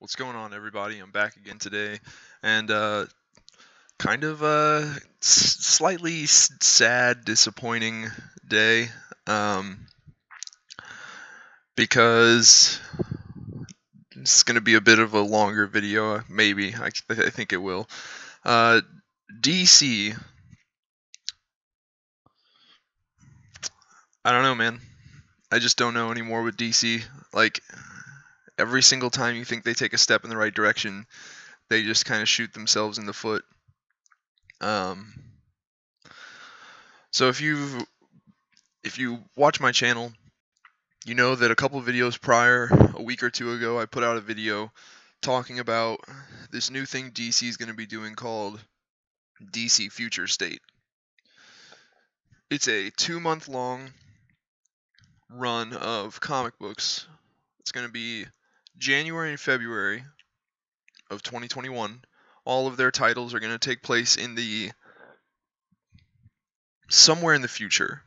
What's going on, everybody? I'm back again today, and kind of slightly sad, disappointing day, um, because it's going to be a bit of a longer video. Maybe I think it will. Uh, DC. I don't know, man. I just don't know anymore with DC. Like every single time you think they take a step in the right direction, they just kind of shoot themselves in the foot. Um, so if you watch my channel, you know that a couple of videos prior, a week or two ago, I put out a video talking about this new thing DC is going to be doing called DC Future State. It's a 2-month long run of comic books. It's going to be January and February of 2021. All of their titles are going to take place in the somewhere in the future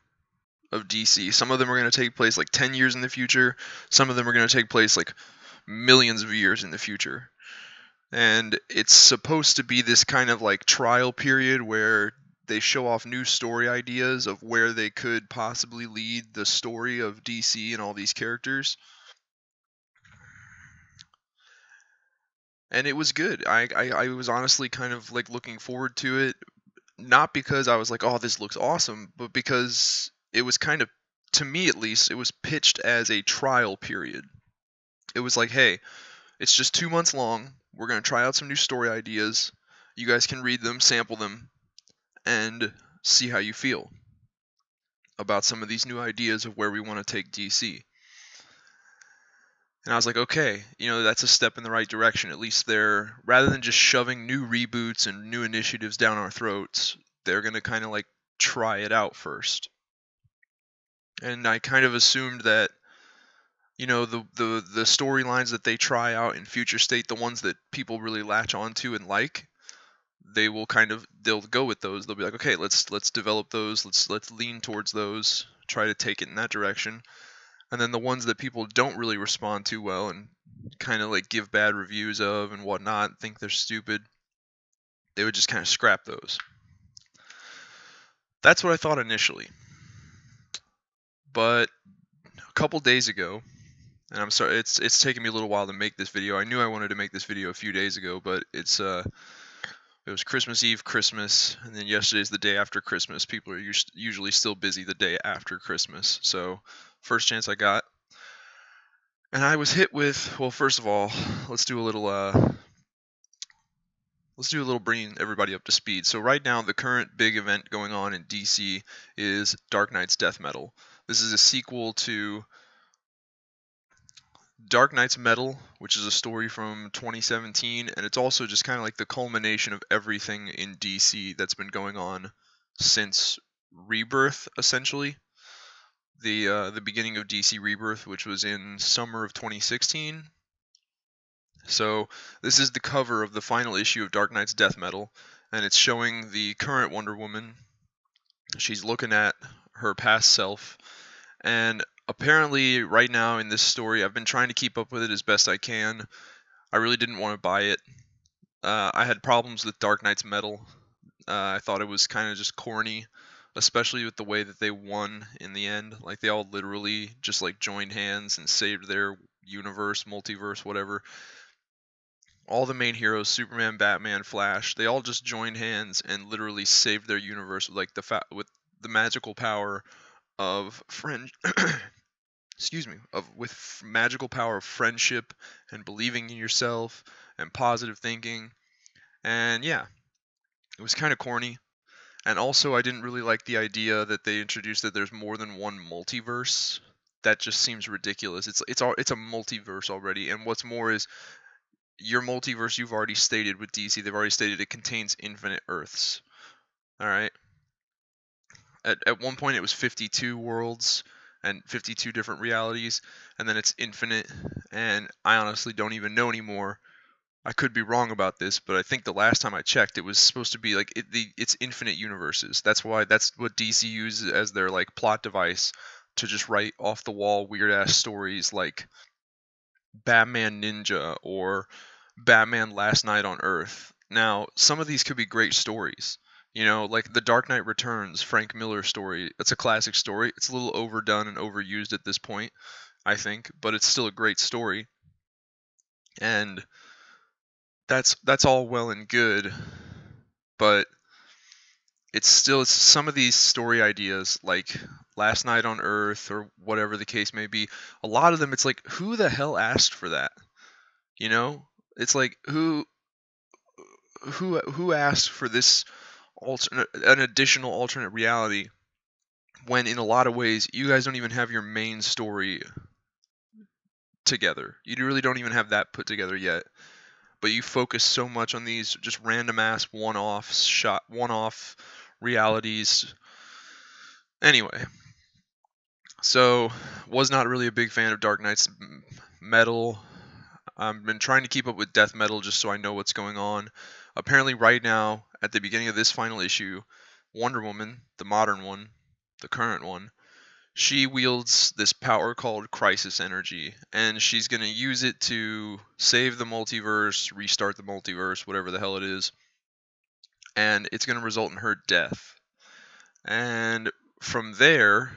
of DC. Some of them are going to take place like 10 years in the future. Some of them are going to take place like millions of years in the future. And it's supposed to be this kind of like trial period where they show off new story ideas of where they could possibly lead the story of DC and all these characters. And it was good. I was honestly kind of like looking forward to it, not because I was like, oh, this looks awesome, but because it was kind of, to me at least, it was pitched as a trial period. It was like, hey, it's just 2 months long. We're going to try out some new story ideas. You guys can read them, sample them, and see how you feel about some of these new ideas of where we want to take DC. And I was like, okay, that's a step in the right direction. At least they're, rather than just shoving new reboots and new initiatives down our throats, they're going to kind of like try it out first. And I kind of assumed that, the storylines that they try out in Future State, the ones that people really latch onto and like, they'll go with those. They'll be like, okay, let's develop those. Let's lean towards those. Try to take it in that direction. And then the ones that people don't really respond to well and kind of like give bad reviews of and whatnot, think they're stupid, they would just kind of scrap those. That's what I thought initially. But a couple days ago, and I'm sorry, it's taken me a little while to make this video. I knew I wanted to make this video a few days ago, but it was Christmas Eve, Christmas, and then yesterday's the day after Christmas. People are usually still busy the day after Christmas. So, first chance I got. And I was hit with, well, first of all, let's do a little bringing everybody up to speed. So right now, the current big event going on in DC is Dark Knight's Death Metal. This is a sequel to Dark Knight's Metal, which is a story from 2017, and it's also just kind of like the culmination of everything in DC that's been going on since Rebirth, essentially. The beginning of DC Rebirth, which was in summer of 2016. So this is the cover of the final issue of Dark Knight's Death Metal, and it's showing the current Wonder Woman. She's looking at her past self, and apparently right now in this story, I've been trying to keep up with it as best I can. I really didn't want to buy it. I had problems with Dark Knight's Metal. I thought it was kind of just corny, especially with the way that they won in the end. Like they all literally just like joined hands and saved their universe, multiverse, whatever. All the main heroes, Superman, Batman, Flash, they all just joined hands and literally saved their universe with like with the magical power of excuse me, with magical power of friendship and believing in yourself and positive thinking. And yeah, it was kind of corny. And also I didn't really like the idea that they introduced that there's more than one multiverse. That just seems ridiculous. It's a multiverse already, and what's more is your multiverse you've already stated with DC, they've already stated it contains infinite Earths. All right. At one point it was 52 worlds and 52 different realities, and then it's infinite. And I honestly don't even know anymore. I could be wrong about this, but I think the last time I checked, it was supposed to be like it's infinite universes. That's what DC uses as their like plot device to just write off the wall weird ass stories like Batman Ninja or Batman Last Night on Earth. Now, some of these could be great stories. Like The Dark Knight Returns, Frank Miller story. It's a classic story. It's a little overdone and overused at this point, I think, but it's still a great story. And that's all well and good, but it's some of these story ideas like Last Night on Earth or whatever the case may be. A lot of them, it's like, who the hell asked for that? You know, it's like who asked for this an additional alternate reality when in a lot of ways you guys don't even have your main story together. You really don't even have that put together yet. But you focus so much on these just random ass one-off realities. Anyway, so was not really a big fan of Dark Knight's metal. I've been trying to keep up with death metal just so I know what's going on. Apparently, right now, at the beginning of this final issue, Wonder Woman, the modern one, the current one, she wields this power called crisis energy, and she's going to use it to save the multiverse, restart the multiverse, whatever the hell it is, and it's going to result in her death. And from there,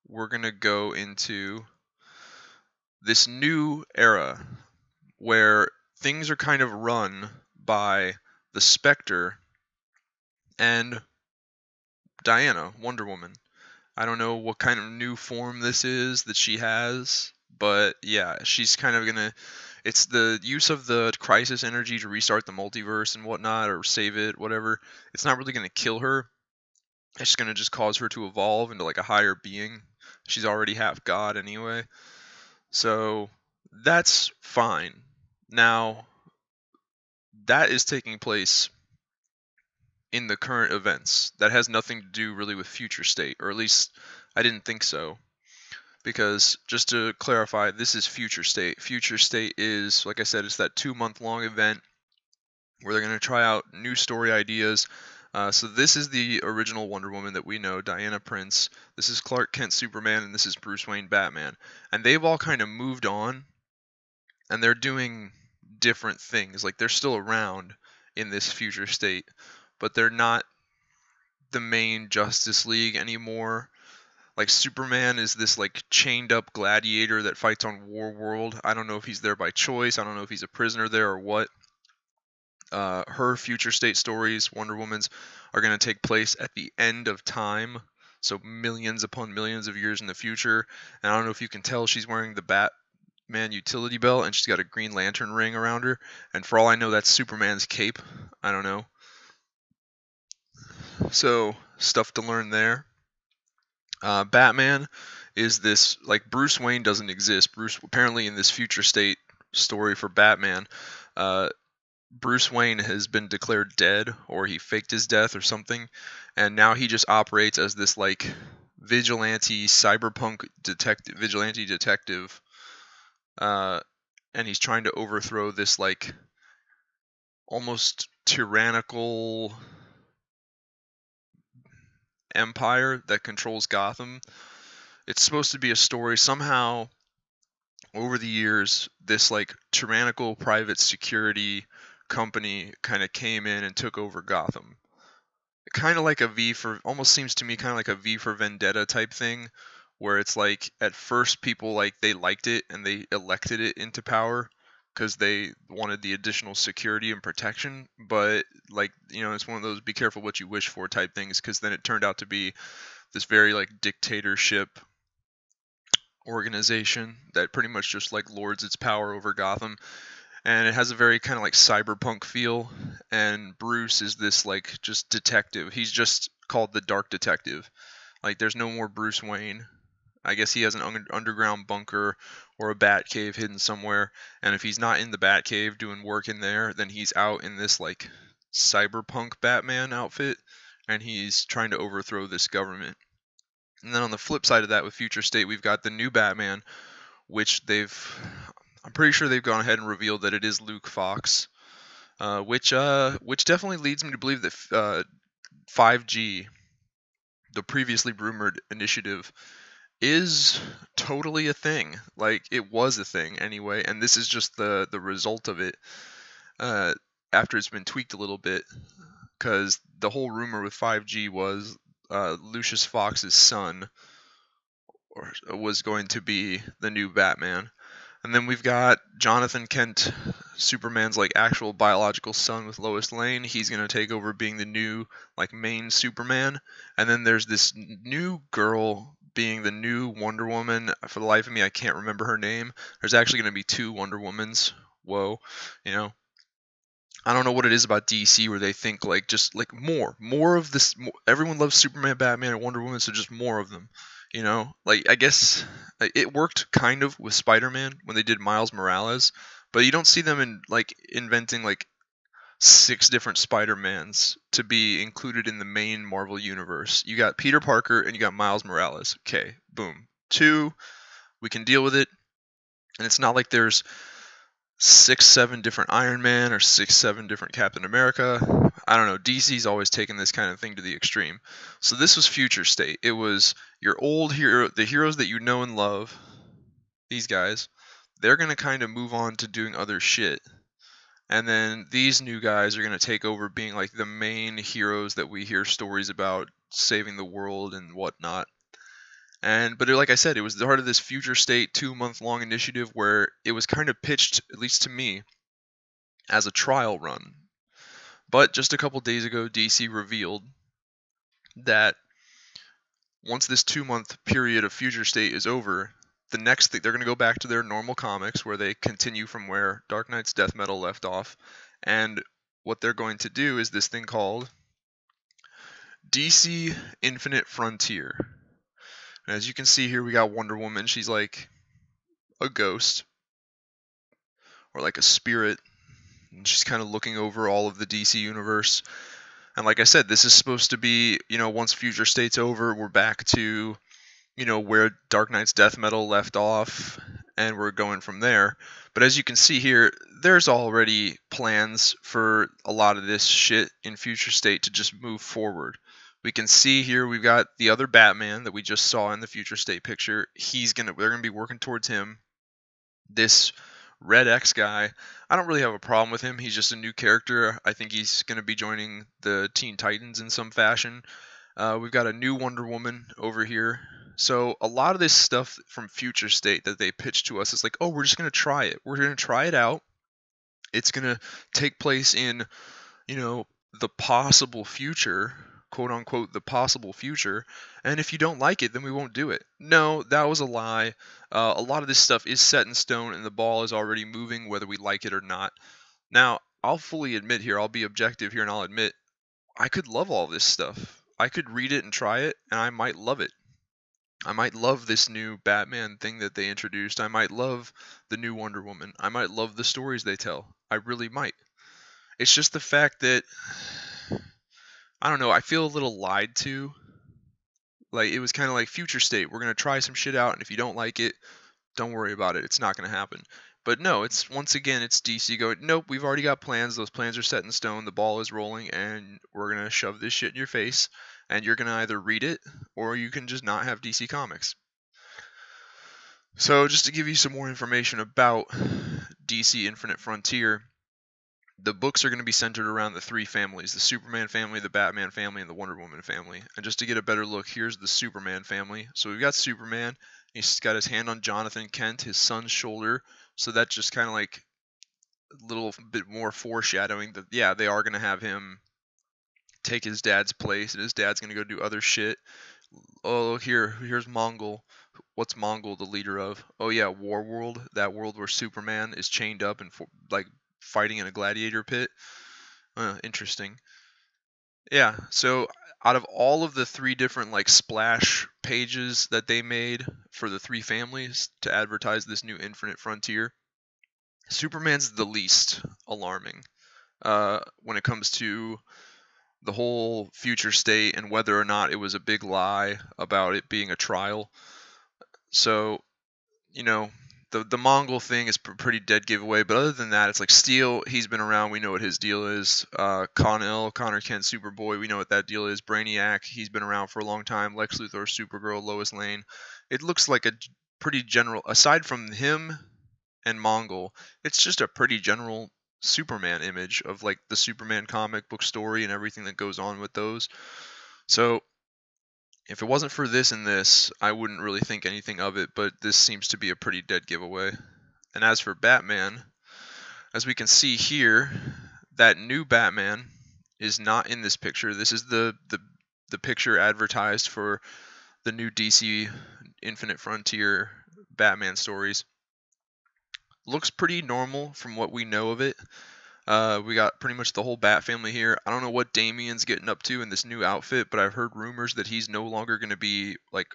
we're going to go into this new era where things are kind of run by the Spectre and Diana, Wonder Woman. I don't know what kind of new form this is that she has, but yeah, she's kind of gonna. It's the use of the crisis energy to restart the multiverse and whatnot, or save it, whatever. It's not really gonna kill her. It's gonna just cause her to evolve into like a higher being. She's already half god anyway, so that's fine. Now, that is taking place in the current events. That has nothing to do really with future state, or at least I didn't think so. Because just to clarify, this is future state. Future state is, like I said, it's that 2-month long event where they're going to try out new story ideas. So this is the original Wonder Woman that we know, Diana Prince. This is Clark Kent Superman, and this is Bruce Wayne Batman. And they've all kind of moved on, and they're doing different things. Like they're still around in this future state, but they're not the main Justice League anymore. Like Superman is this like chained up gladiator that fights on War World. I don't know if he's there by choice. I don't know if he's a prisoner there or what. Her future state stories, Wonder Woman's, are going to take place at the end of time. So millions upon millions of years in the future. And I don't know if you can tell, she's wearing the Batman utility belt and she's got a Green Lantern ring around her. And for all I know, that's Superman's cape. I don't know. So stuff to learn there. Batman is this, like, Bruce Wayne doesn't exist. Bruce, apparently in this future state story for Batman, uh, Bruce Wayne has been declared dead, or he faked his death or something, and now he just operates as this like vigilante cyberpunk vigilante detective, uh, and he's trying to overthrow this like almost tyrannical empire that controls Gotham. It's supposed to be a story somehow. Over the years, this like tyrannical private security company kind of came in and took over Gotham. Kind of like a V for, almost seems to me kind of like a V for Vendetta type thing, where it's like at first people like they liked it and they elected it into power because they wanted the additional security and protection, but like, it's one of those be careful what you wish for type things, because then it turned out to be this very like dictatorship organization that pretty much just like lords its power over Gotham, and it has a very kind of like cyberpunk feel. And Bruce is this like just detective. He's just called the Dark Detective. Like there's no more Bruce Wayne. I guess he has an underground bunker or a bat cave hidden somewhere, and if he's not in the bat cave doing work in there, then he's out in this like cyberpunk Batman outfit, and he's trying to overthrow this government. And then on the flip side of that, with Future State, we've got the new Batman, which I'm pretty sure they've gone ahead and revealed that it is Luke Fox, which definitely leads me to believe that 5G, the previously rumored initiative, is totally a thing. Like, it was a thing anyway, and this is just the result of it, uh, after it's been tweaked a little bit, because the whole rumor with 5G was Lucius Fox's son was going to be the new Batman. And then we've got Jonathan Kent, Superman's like actual biological son with Lois Lane. He's gonna take over being the new like main Superman. And then there's this new girl being the new Wonder Woman. For the life of me, I can't remember her name. There's actually gonna be two Wonder Womans. Whoa, you know. I don't know what it is about DC where they think like just like more of this. More, everyone loves Superman, Batman, and Wonder Woman, so just more of them. You know, like I guess it worked kind of with Spider-Man when they did Miles Morales, but you don't see them in like inventing like six different Spider-Mans to be included in the main Marvel universe. You got Peter Parker and you got Miles Morales. Okay, boom, two, we can deal with it, and it's not like there's 6, 7 different Iron Man or 6, 7 different Captain America. I don't know. DC's always taken this kind of thing to the extreme. So this was Future State. It was your old hero, the heroes that you know and love. These guys, they're gonna kind of move on to doing other shit, and then these new guys are gonna take over being like the main heroes that we hear stories about, saving the world and whatnot. But like I said, it was part of this Future State 2 month long initiative where it was kind of pitched, at least to me, as a trial run. But just a couple days ago, DC revealed that once this 2 month period of Future State is over, the next thing they're going to go back to their normal comics where they continue from where Dark Knight's Death Metal left off. And what they're going to do is this thing called DC Infinite Frontier. And as you can see here, we got Wonder Woman. She's like a ghost or like a spirit. And she's kind of looking over all of the DC universe. And like I said, this is supposed to be, once Future State's over, we're back to, where Dark Knight's Death Metal left off, and we're going from there. But as you can see here, there's already plans for a lot of this shit in Future State to just move forward. We can see here we've got the other Batman that we just saw in the Future State picture. They're gonna be working towards him. This Red X guy, I don't really have a problem with him. He's just a new character. I think he's going to be joining the Teen Titans in some fashion. We've got a new Wonder Woman over here. So a lot of this stuff from Future State that they pitched to us is like, oh, we're just going to try it. We're going to try it out. It's going to take place in, the possible future, quote unquote, the possible future. And if you don't like it, then we won't do it. No, that was a lie. A lot of this stuff is set in stone and the ball is already moving whether we like it or not. Now, I'll fully admit here, I'll be objective here and I'll admit, I could love all this stuff. I could read it and try it and I might love it. I might love this new Batman thing that they introduced. I might love the new Wonder Woman. I might love the stories they tell. I really might. It's just the fact that, I don't know, I feel a little lied to. Like, it was kind of like Future State. We're going to try some shit out, and if you don't like it, don't worry about it. It's not going to happen. But no, once again, it's DC going, nope, we've already got plans. Those plans are set in stone. The ball is rolling, and we're going to shove this shit in your face. And you're going to either read it, or you can just not have DC Comics. So, just to give you some more information about DC Infinite Frontier, the books are going to be centered around the three families: the Superman family, the Batman family, and the Wonder Woman family. And just to get a better look, here's the Superman family. So we've got Superman. He's got his hand on Jonathan Kent, his son's shoulder. So that's just kind of like a little bit more foreshadowing that, yeah, they are going to have him take his dad's place, and his dad's going to go do other shit. Oh, here's Mongol. What's Mongol the leader of? Oh yeah, Warworld. That world where Superman is chained up and like fighting in a gladiator pit. Interesting. Yeah, so out of all of the three different like splash pages that they made for the three families to advertise this new Infinite Frontier, Superman's the least alarming when it comes to the whole future state and whether or not it was a big lie about it being a trial. So, you know, the Mongol thing is pretty dead giveaway, but other than that, it's like Steel. He's been around. We know what his deal is. Connor Kent, Superboy. We know what that deal is. Brainiac. He's been around for a long time. Lex Luthor, Supergirl, Lois Lane. it looks like a pretty general, aside from him and Mongol, it's just a pretty general Superman image of like the Superman comic book story and everything that goes on with those. So if it wasn't for this and this, I wouldn't really think anything of it, but this seems to be a pretty dead giveaway. And as for Batman, as we can see here, that new Batman is not in this picture. This is the picture advertised for the new DC Infinite Frontier Batman stories. Looks pretty normal from what we know of it. We got pretty much the whole Bat family here. I don't know what Damian's getting up to in this new outfit, but I've heard rumors that he's no longer going to be like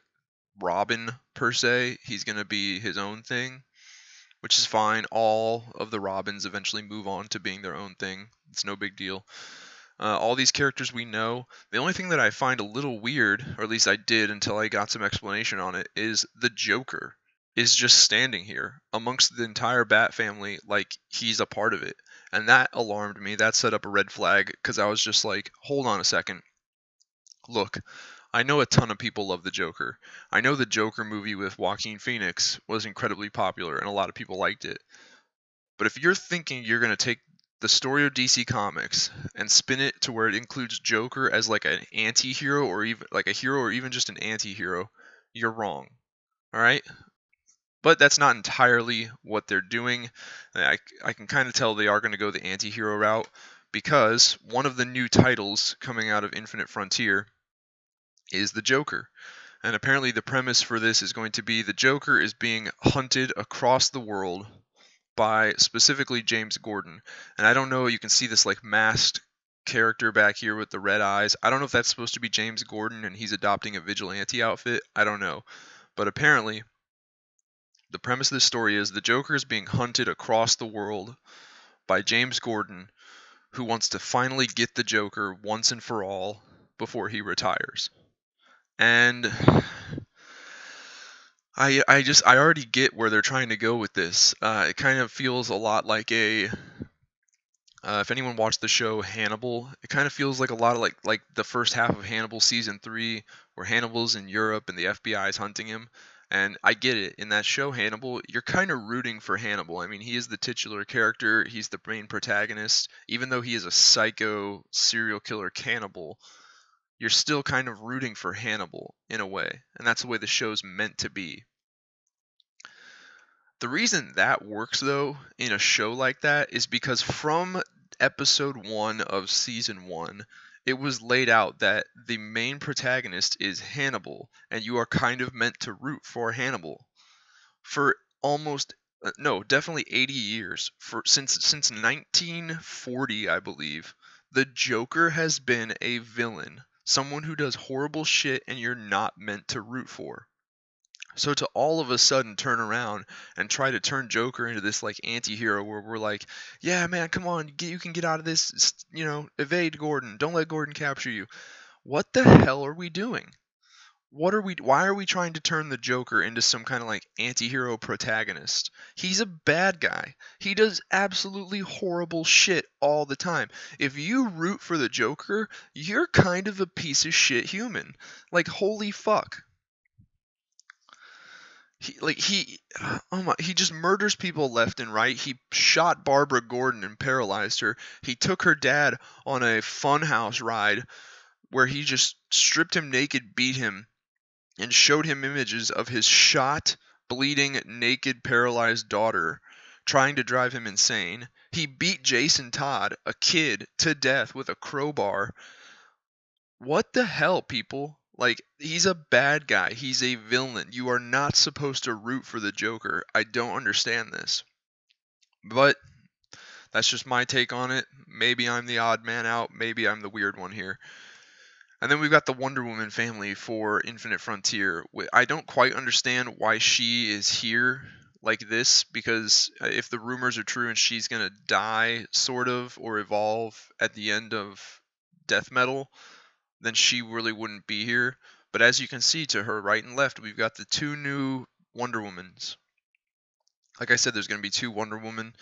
Robin per se. He's going to be his own thing, which is fine. All of the Robins eventually move on to being their own thing. It's no big deal. All these characters we know. The only thing that I find a little weird, or at least I did until I got some explanation on it, is the Joker is just standing here amongst the entire Bat family like he's a part of it. And that alarmed me. That set up a red flag because I was just like, hold on a second. Look, I know a ton of people love the Joker. I know the Joker movie with Joaquin Phoenix was incredibly popular and a lot of people liked it. But if you're thinking you're going to take the story of DC Comics and spin it to where it includes Joker as like an anti-hero or even like a hero or even just an anti-hero, you're wrong. All right? But that's not entirely what they're doing. I can kind of tell they are going to go the anti-hero route because one of the new titles coming out of Infinite Frontier is the Joker. And apparently the premise for this is going to be the Joker is being hunted across the world by specifically James Gordon. And I don't know, you can see this like masked character back here with the red eyes. I don't know if that's supposed to be James Gordon and he's adopting a vigilante outfit. I don't know. But apparently the premise of this story is the Joker is being hunted across the world by James Gordon, who wants to finally get the Joker once and for all before he retires. And I already get where they're trying to go with this. It kind of feels a lot like a if anyone watched the show Hannibal, it kind of feels like a lot of like the first half of Hannibal season 3, where Hannibal's in Europe and the FBI is hunting him. And I get it. In that show Hannibal, you're kind of rooting for Hannibal. I mean, he is the titular character. He's the main protagonist. Even though he is a psycho serial killer cannibal, you're still kind of rooting for Hannibal in a way. And that's the way the show's meant to be. The reason that works, though, in a show like that is because from episode 1 of season 1, it was laid out that the main protagonist is Hannibal, and you are kind of meant to root for Hannibal. For almost, no, definitely 80 years, since 1940, I believe, the Joker has been a villain, someone who does horrible shit and you're not meant to root for. So to all of a sudden turn around and try to turn Joker into this like anti-hero where we're like, yeah, man, come on, you can get out of this, evade Gordon. Don't let Gordon capture you. What the hell are we doing? Why are we trying to turn the Joker into some kind of like anti-hero protagonist? He's a bad guy. He does absolutely horrible shit all the time. If you root for the Joker, you're kind of a piece of shit human. Like, holy fuck. He just murders people left and right. He shot Barbara Gordon and paralyzed her. He took her dad on a funhouse ride where he just stripped him naked, beat him, and showed him images of his shot, bleeding, naked, paralyzed daughter, trying to drive him insane. He beat Jason Todd, a kid, to death with a crowbar. What the hell, people? Like, he's a bad guy. He's a villain. You are not supposed to root for the Joker. I don't understand this. But that's just my take on it. Maybe I'm the odd man out. Maybe I'm the weird one here. And then we've got the Wonder Woman family for Infinite Frontier. I don't quite understand why she is here like this, because if the rumors are true and she's going to die, sort of, or evolve at the end of Death Metal, then she really wouldn't be here. But as you can see to her right and left, we've got the two new Wonder Womans. Like I said, there's going to be two Wonder Woman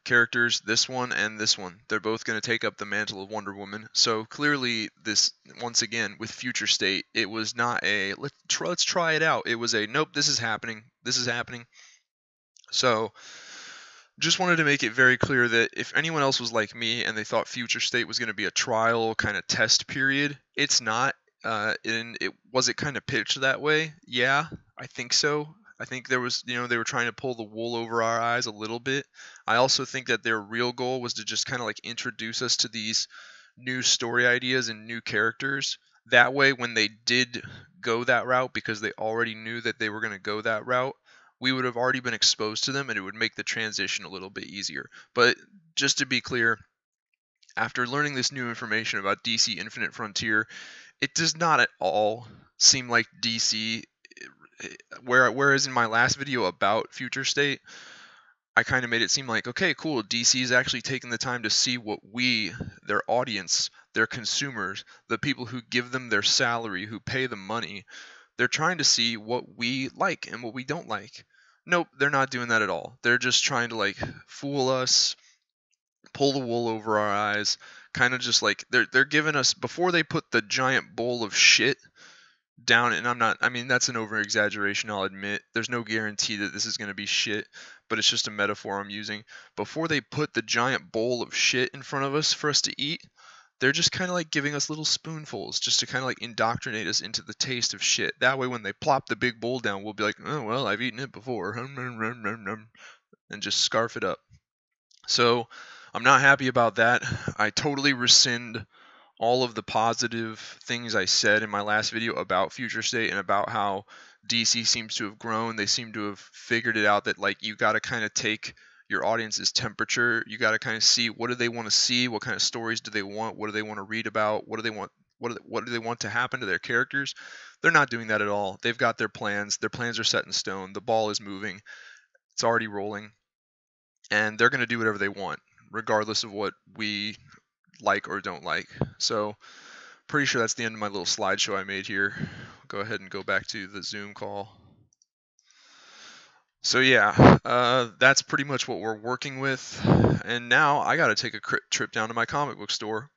characters, this one and this one. They're both going to take up the mantle of Wonder Woman. So clearly, this, once again, with Future State, it was not a let's try it out. It was a nope, this is happening. This is happening. So just wanted to make it very clear that if anyone else was like me and they thought Future State was going to be a trial kind of test period, it's not. And was it kind of pitched that way? Yeah, I think so. I think there was, they were trying to pull the wool over our eyes a little bit. I also think that their real goal was to just kind of like introduce us to these new story ideas and new characters. That way, when they did go that route, because they already knew that they were going to go that route, we would have already been exposed to them and it would make the transition a little bit easier. But just to be clear, after learning this new information about DC Infinite Frontier, it does not at all seem like DC, whereas in my last video about Future State, I kind of made it seem like, okay, cool, DC is actually taking the time to see what we, their audience, their consumers, the people who give them their salary, who pay them money, they're trying to see what we like and what we don't like. Nope, they're not doing that at all. They're just trying to like fool us, pull the wool over our eyes, kind of just like they're giving us, before they put the giant bowl of shit down, and I mean that's an over exaggeration, I'll admit. There's no guarantee that this is going to be shit, but it's just a metaphor I'm using. Before they put the giant bowl of shit in front of us for us to eat, they're just kind of like giving us little spoonfuls just to kind of like indoctrinate us into the taste of shit. That way, when they plop the big bowl down, we'll be like, oh, well, I've eaten it before. And just scarf it up. So I'm not happy about that. I totally rescind all of the positive things I said in my last video about Future State and about how DC seems to have grown. They seem to have figured it out that like you got to kind of take your audience's temperature. You got to kind of see, what do they want to see, what kind of stories do they want, what do they want to read about, what do they want, what do they want to happen to their characters. They're not doing that at all. They've got their plans. Their plans are set in stone. The ball is moving. It's already rolling. And they're going to do whatever they want, regardless of what we like or don't like. So pretty sure that's the end of my little slideshow I made here. Go ahead and go back to the Zoom call. So yeah, that's pretty much what we're working with. And now I got to take a trip down to my comic book store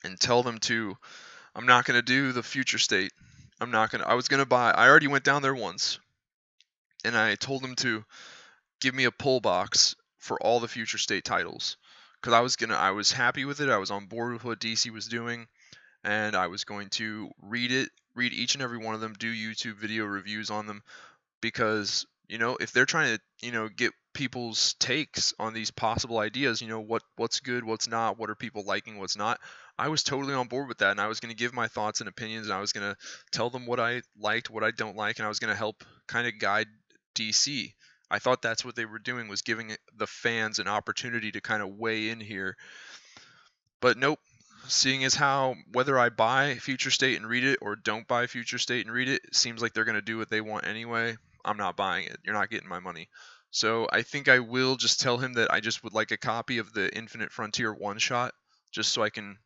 and tell them I'm not going to do the Future State. I already went down there once and I told them to give me a pull box for all the Future State titles. Because I was happy with it. I was on board with what DC was doing, and I was going to read each and every one of them, do YouTube video reviews on them, because if they're trying to get people's takes on these possible ideas, what's good, what's not, what are people liking, what's not. I was totally on board with that, and I was going to give my thoughts and opinions, and I was going to tell them what I liked, what I don't like, and I was going to help kind of guide DC. I thought that's what they were doing, was giving the fans an opportunity to kind of weigh in here. But nope. Seeing as how whether I buy Future State and read it or don't buy Future State and read it, it seems like they're going to do what they want anyway. I'm not buying it. You're not getting my money. So I think I will just tell him that I just would like a copy of the Infinite Frontier one-shot, just so I can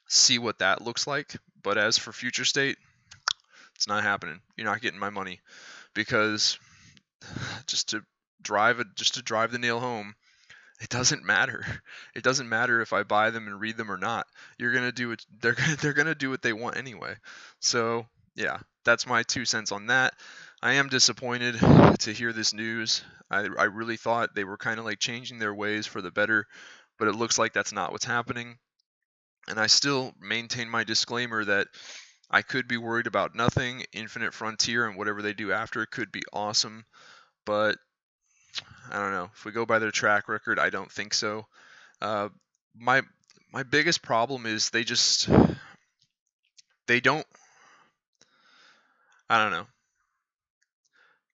see what that looks like. But as for Future State, it's not happening. You're not getting my money, because just to drive the nail home, it doesn't matter. It doesn't matter if I buy them and read them or not. You're gonna do it. They're gonna do what they want anyway. So yeah, that's my 2 cents on that. I am disappointed to hear this news. I really thought they were kind of like changing their ways for the better, but it looks like that's not what's happening. And I still maintain my disclaimer that I could be worried about nothing. Infinite Frontier and whatever they do after it could be awesome, but I don't know. If we go by their track record, I don't think so. My biggest problem is they don't. I don't know.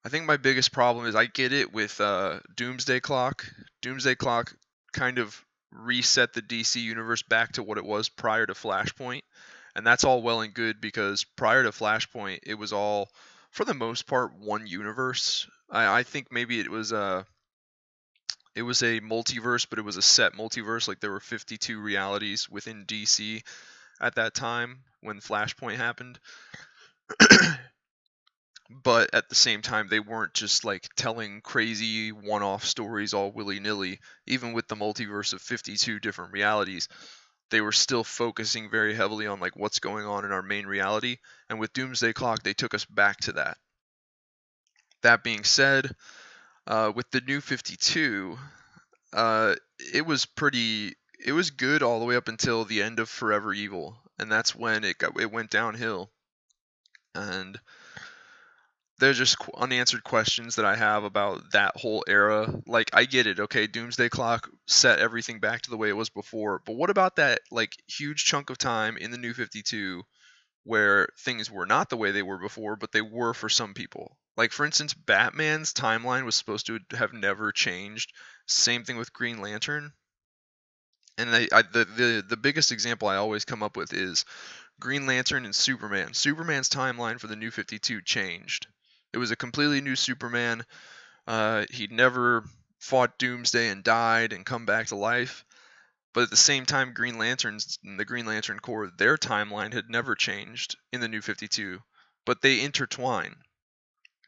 I think my biggest problem is, I get it with Doomsday Clock. Doomsday Clock kind of reset the DC universe back to what it was prior to Flashpoint, and that's all well and good, because prior to Flashpoint, it was all, for the most part, one universe. I think maybe it was a multiverse, but it was a set multiverse. Like there were 52 realities within DC at that time when Flashpoint happened. but at the same time they weren't just like telling crazy one-off stories all willy-nilly. Even with the multiverse of 52 different realities, they were still focusing very heavily on like what's going on in our main reality, and with Doomsday Clock they took us back to that. That being said, with the New 52, uh, it was good all the way up until the end of Forever Evil, and that's when it went downhill. And there's just unanswered questions that I have about that whole era. Like, I get it, okay, Doomsday Clock set everything back to the way it was before, but what about that like huge chunk of time in the New 52 where things were not the way they were before, but they were for some people? Like, for instance, Batman's timeline was supposed to have never changed. Same thing with Green Lantern. And the biggest example I always come up with is Green Lantern and Superman. Superman's timeline for the New 52 changed. It was a completely new Superman. He'd never fought Doomsday and died and come back to life. But at the same time, Green Lanterns and the Green Lantern Corps, their timeline had never changed in the New 52, but they intertwine.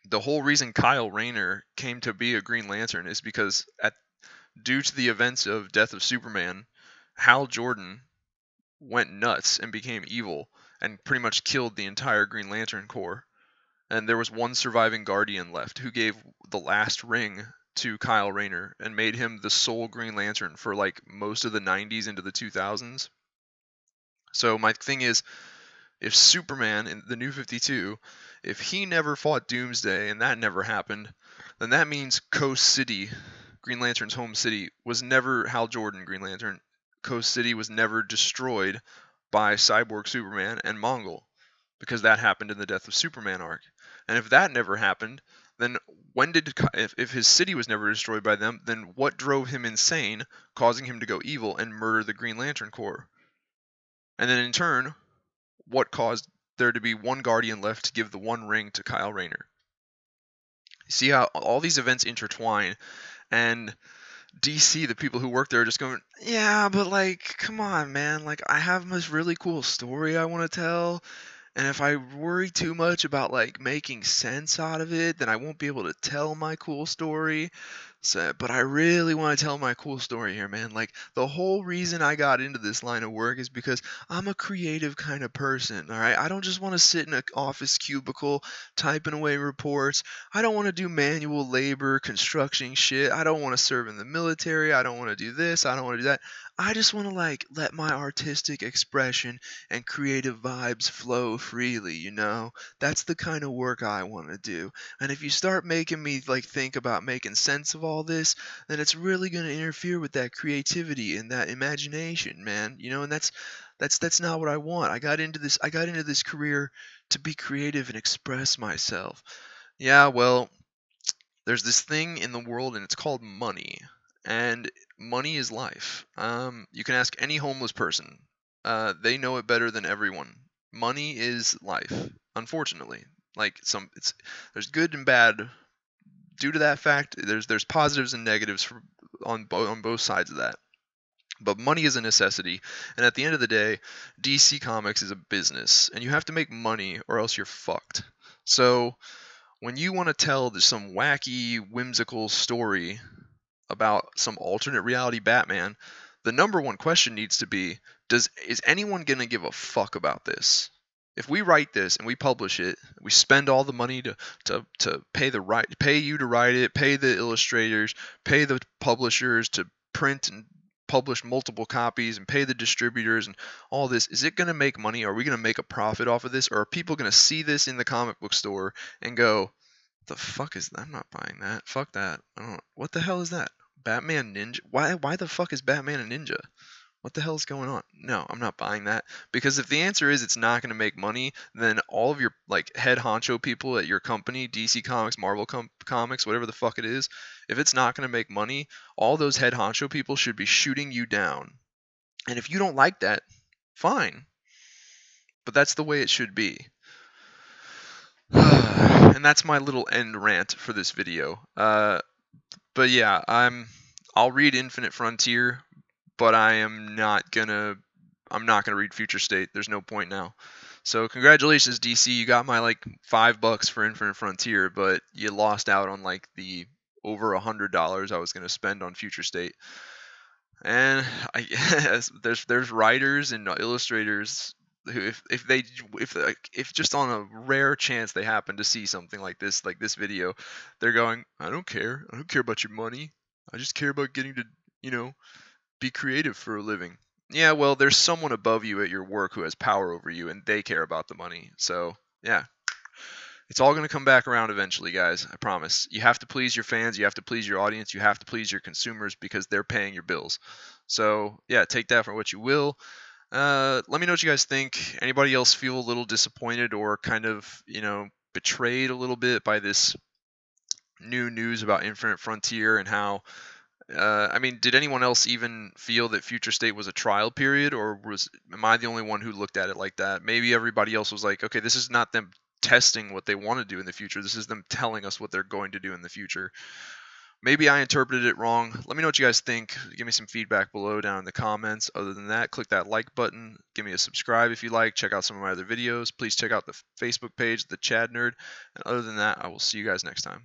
The whole reason Kyle Rayner came to be a Green Lantern is because, due to the events of Death of Superman, Hal Jordan went nuts and became evil and pretty much killed the entire Green Lantern Corps. And there was one surviving Guardian left who gave the last ring to Kyle Rayner and made him the sole Green Lantern for like most of the 90s into the 2000s. So my thing is, if Superman in the New 52, if he never fought Doomsday and that never happened, then that means Coast City, Green Lantern's home city, was never Hal Jordan Green Lantern. Coast City was never destroyed by Cyborg Superman and Mongol, because that happened in the Death of Superman arc. And if that never happened, then if his city was never destroyed by them, then what drove him insane, causing him to go evil and murder the Green Lantern Corps? And then in turn, what caused there to be one Guardian left to give the one ring to Kyle Rayner? You see how all these events intertwine, and DC, the people who work there, are just going, yeah, but like, come on, man. Like, I have this really cool story I want to tell, and if I worry too much about like making sense out of it, then I won't be able to tell my cool story. So, but I really want to tell my cool story here, man. Like, the whole reason I got into this line of work is because I'm a creative kind of person, all right? I don't just want to sit in an office cubicle typing away reports. I don't want to do manual labor, construction shit. I don't want to serve in the military. I don't want to do this. I don't want to do that. I just want to like let my artistic expression and creative vibes flow freely, you know? That's the kind of work I want to do. And if you start making me like think about making sense of all this, then it's really going to interfere with that creativity and that imagination, man. You know, and that's not what I want. I got into this career to be creative and express myself. Yeah, well, there's this thing in the world and it's called money. And money is life. You can ask any homeless person. They know it better than everyone. Money is life, unfortunately. Like there's good and bad due to that fact. There's positives and negatives on both sides of that. But money is a necessity, and at the end of the day, DC Comics is a business, and you have to make money or else you're fucked. So when you want to tell some wacky, whimsical story about some alternate reality Batman, the number one question needs to be, is anyone going to give a fuck about this? If we write this and we publish it, we spend all the money to pay you to write it, pay the illustrators, pay the publishers to print and publish multiple copies and pay the distributors and all this, is it going to make money? Are we going to make a profit off of this? Or are people going to see this in the comic book store and go, the fuck is that? I'm not buying that. Fuck that. What the hell is that? Batman Ninja? Why the fuck is Batman a ninja? What the hell is going on? No, I'm not buying that. Because if the answer is it's not going to make money, then all of your like head honcho people at your company, DC Comics, Marvel Comics, whatever the fuck it is, if it's not going to make money, all those head honcho people should be shooting you down. And if you don't like that, fine. But that's the way it should be. And that's my little end rant for this video. But yeah, I'll read Infinite Frontier, but I'm not gonna read Future State. There's no point now. So congratulations, DC. You got my like $5 for Infinite Frontier, but you lost out on like the over $100 I was gonna spend on Future State. And I guess there's writers and illustrators who if just on a rare chance they happen to see something like this video, they're going, I don't care. I don't care about your money. I just care about getting to, you know, be creative for a living. Yeah, well, there's someone above you at your work who has power over you, and they care about the money. So, yeah, it's all going to come back around eventually, guys. I promise. You have to please your fans. You have to please your audience. You have to please your consumers because they're paying your bills. So, yeah, take that for what you will. Let me know what you guys think. Anybody else feel a little disappointed or kind of, betrayed a little bit by this new news about Infinite Frontier and how I mean, did anyone else even feel that Future State was a trial period, or am I the only one who looked at it like that? Maybe everybody else was like, okay, this is not them testing what they want to do in the future. This is them telling us what they're going to do in the future. Maybe I interpreted it wrong. Let me know what you guys think. Give me some feedback below down in the comments. Other than that, click that like button. Give me a subscribe if you like. Check out some of my other videos. Please check out the Facebook page, The Chad Nerd. And other than that, I will see you guys next time.